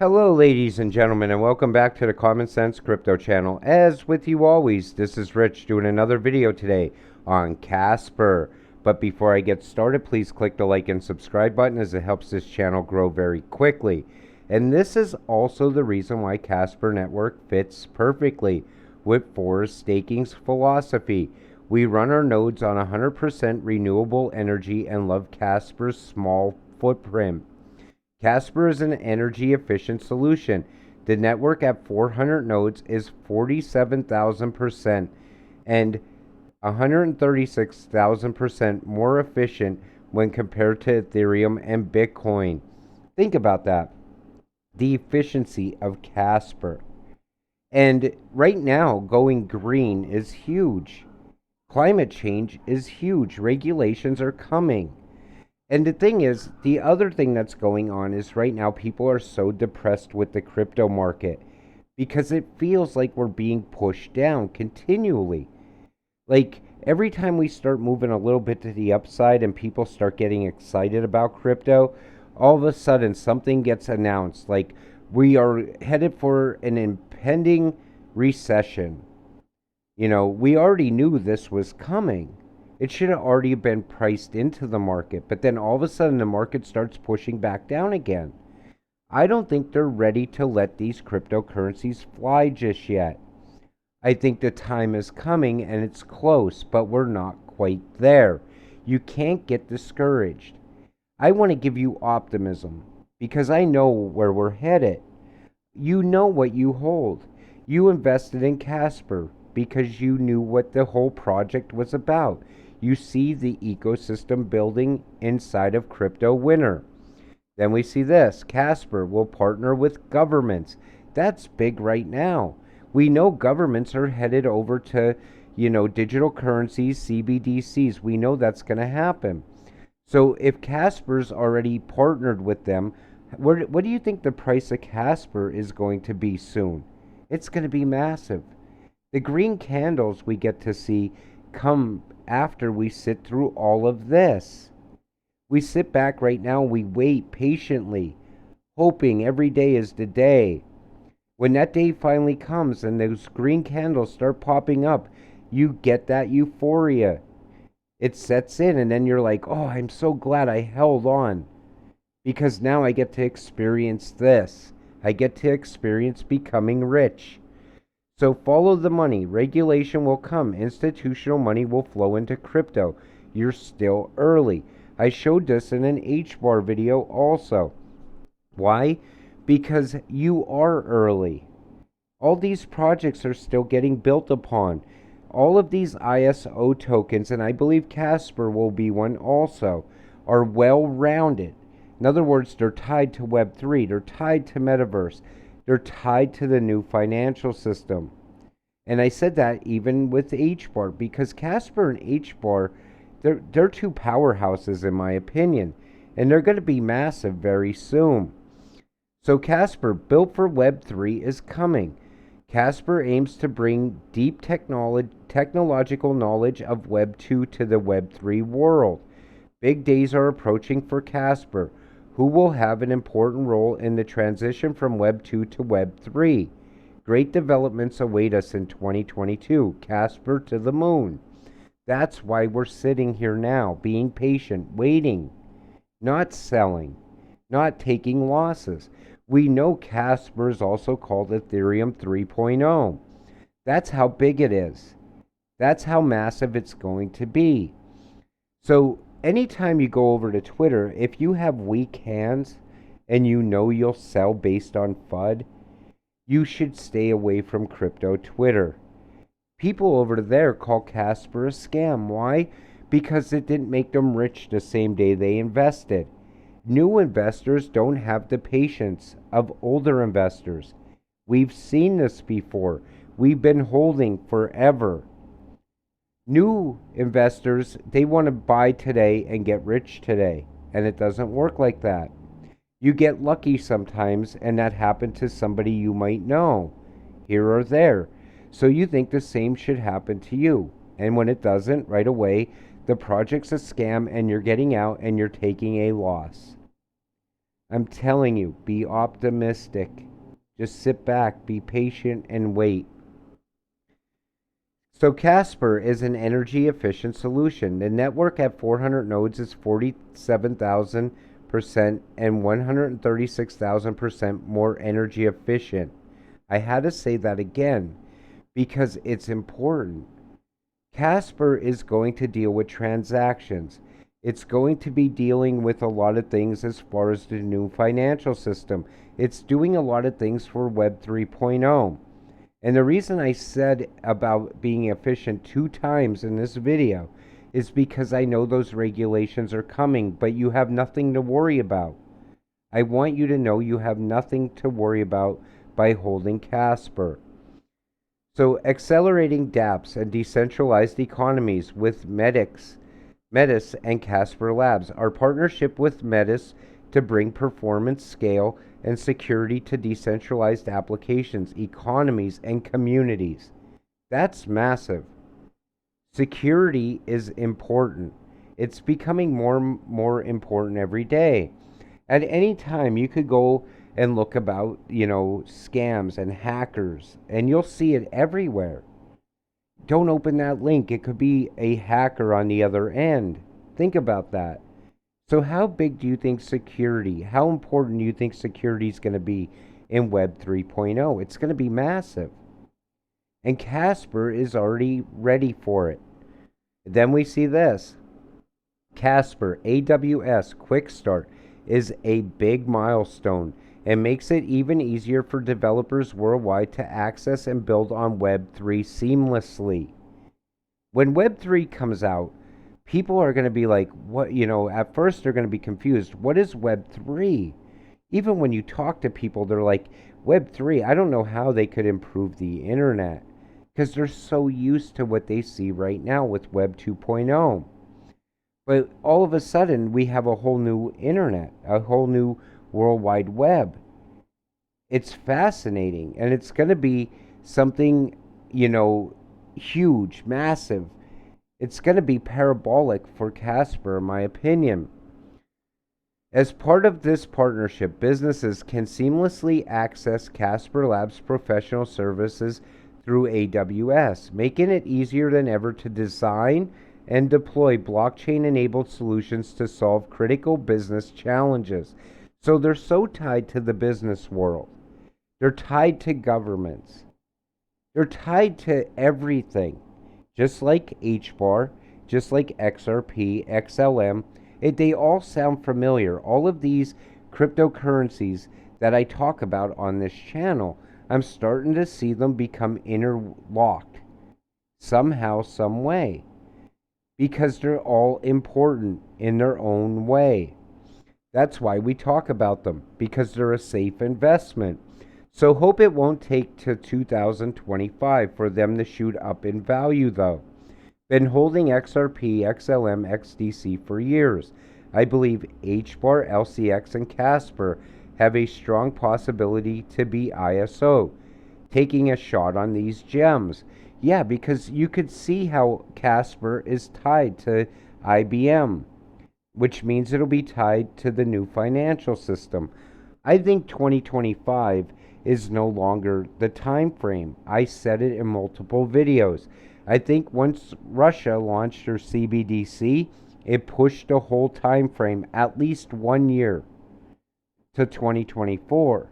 Hello, ladies and gentlemen, and welcome back to the Common Sense Crypto channel. As with you always, this is Rich doing another video today on Casper. But before I get started, please click the like and subscribe button as it helps this channel grow very quickly. And this is also the reason why Casper Network fits perfectly with Forest Staking's philosophy. We run our nodes on 100% renewable energy and love Casper's small footprint. Casper is an energy efficient solution. The network at 400 nodes is 47,000% and 136,000% more efficient when compared to Ethereum and Bitcoin. Think about that. The efficiency of Casper. And right now, going green is huge. Climate change is huge. Regulations are coming. And the thing is, the other thing that's going on is right now people are so depressed with the crypto market because it feels like we're being pushed down continually. Like every time we start moving a little bit to the upside and people start getting excited about crypto, all of a sudden something gets announced like we are headed for an impending recession. We already knew this was coming. It should have already been priced into the market, but then all of a sudden the market starts pushing back down again. I don't think they're ready to let these cryptocurrencies fly just yet. I think the time is coming and it's close, but we're not quite there. You can't get discouraged. I want to give you optimism because I know where we're headed. You know what you hold. You invested in Casper because you knew what the whole project was about. You see the ecosystem building inside of Crypto Winter. Then we see this. Casper will partner with governments. That's big right now. We know governments are headed over to, digital currencies, CBDCs. We know that's going to happen. So if Casper's already partnered with them, what do you think the price of Casper is going to be soon? It's going to be massive. The green candles we get to see come after we sit through all of this. We sit back right now, we wait patiently, hoping every day is the day. When that day finally comes and those green candles start popping up, you get that euphoria. It sets in, and then you're like, oh, I'm so glad I held on because now I get to experience this. I get to experience becoming rich. So follow the money. Regulation will come. Institutional money will flow into crypto. You're still early. I showed this in an HBAR video also. Why? Because you are early. All these projects are still getting built upon. All of these ISO tokens, and I believe Casper will be one also, are well rounded. In other words, they're tied to Web3, they're tied to Metaverse, they're tied to the new financial system. And I said that even with HBAR, because Casper and HBAR, they're two powerhouses in my opinion, and they're going to be massive very soon. So Casper, built for Web3, is coming. Casper aims to bring deep technological knowledge of Web 2 to the Web 3 world. Big days are approaching for Casper, who will have an important role in the transition from Web 2 to Web 3. Great developments await us in 2022. Casper to the moon. That's why we're sitting here now, being patient, waiting, not selling, not taking losses. We know Casper is also called Ethereum 3.0. That's how big it is. That's how massive it's going to be. So anytime you go over to Twitter, if you have weak hands and you know you'll sell based on FUD, you should stay away from crypto Twitter. People over there call Casper a scam. Why? Because it didn't make them rich the same day they invested. New investors don't have the patience of older investors. We've seen this before. We've been holding forever. New investors, they want to buy today and get rich today. And it doesn't work like that. You get lucky sometimes, and that happened to somebody you might know, here or there. So you think the same should happen to you. And when it doesn't, right away, the project's a scam and you're getting out and you're taking a loss. I'm telling you, be optimistic. Just sit back, be patient, and wait. So Casper is an energy efficient solution. The network at 400 nodes is 47,000% and 136,000% more energy efficient. I had to say that again because it's important. Casper is going to deal with transactions. It's going to be dealing with a lot of things as far as the new financial system. It's doing a lot of things for Web 3.0. And the reason I said about being efficient 2 times in this video is because I know those regulations are coming, but you have nothing to worry about. I want you to know you have nothing to worry about by holding Casper. So, accelerating dApps and decentralized economies with Metis and Casper Labs. Our partnership with Metis to bring performance, scale, and security to decentralized applications, economies, and communities. That's massive. Security is important. It's becoming more important every day. At any time, you could go and look about, scams and hackers, and you'll see it everywhere. Don't open that link. It could be a hacker on the other end. Think about that. So how big do you think how important do you think security is going to be in Web 3.0? It's going to be massive. And Casper is already ready for it. Then we see this. Casper AWS Quick Start is a big milestone and makes it even easier for developers worldwide to access and build on Web 3 seamlessly. When Web 3 comes out, people are going to be like, what, at first they're going to be confused. What is Web 3? Even when you talk to people, they're like, Web 3, I don't know how they could improve the internet because they're so used to what they see right now with Web 2.0. But all of a sudden, we have a whole new internet, a whole new World Wide Web. It's fascinating, and it's going to be something, huge, massive. It's going to be parabolic for Casper, in my opinion. As part of this partnership, businesses can seamlessly access Casper Labs' professional services through AWS, making it easier than ever to design and deploy blockchain-enabled solutions to solve critical business challenges. So they're so tied to the business world. They're tied to governments. They're tied to everything. Just like HBAR, just like XRP, XLM, they all sound familiar. All of these cryptocurrencies that I talk about on this channel, I'm starting to see them become interlocked somehow, some way, because they're all important in their own way. That's why we talk about them, because they're a safe investment. So hope it won't take to 2025 for them to shoot up in value, though. Been holding XRP, XLM, XDC for years. I believe HBAR, LCX, and Casper have a strong possibility to be ISO. Taking a shot on these gems. Yeah, because you could see how Casper is tied to IBM, which means it'll be tied to the new financial system. I think 2025 is no longer the time frame. I said it in multiple videos. I think once Russia launched their CBDC, it pushed the whole time frame at least 1 year to 2024.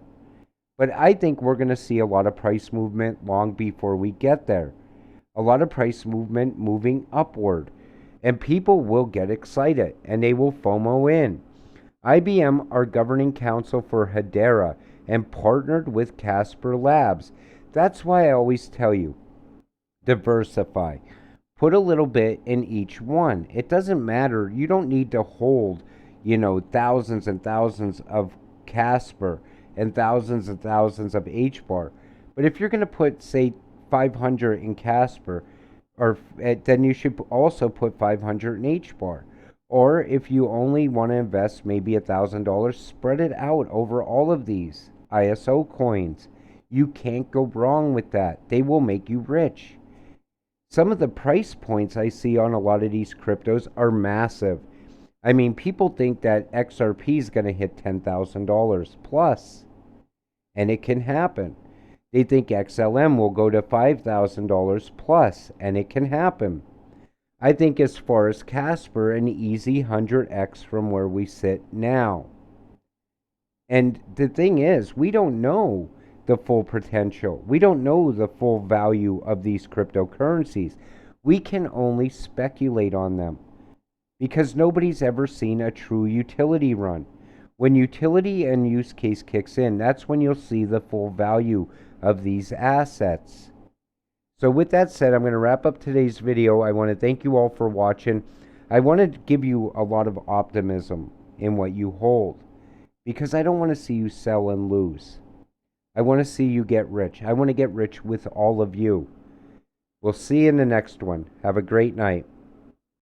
But I think we're going to see a lot of price movement long before we get there. A lot of price movement moving upward. And people will get excited and they will FOMO in. IBM, our governing council for Hedera, and partnered with Casper Labs. That's why I always tell you, diversify. Put a little bit in each one. It doesn't matter. You don't need to hold, thousands and thousands of Casper and thousands of HBAR. But if you're going to put, say, 500 in Casper, then you should also put 500 in HBAR. Or if you only want to invest maybe $1,000, spread it out over all of these ISO coins. You can't go wrong with that. They will make you rich. Some of the price points I see on a lot of these cryptos are massive. I mean, people think that XRP is going to hit $10,000 plus, and it can happen. They think XLM will go to $5,000 plus, and it can happen. I think as far as Casper, an easy 100x from where we sit now. And the thing is, we don't know the full potential. We don't know the full value of these cryptocurrencies. We can only speculate on them because nobody's ever seen a true utility run. When utility and use case kicks in, that's when you'll see the full value of these assets. So with that said, I'm going to wrap up today's video. I want to thank you all for watching. I want to give you a lot of optimism in what you hold because I don't want to see you sell and lose. I want to see you get rich. I want to get rich with all of you. We'll see you in the next one. Have a great night.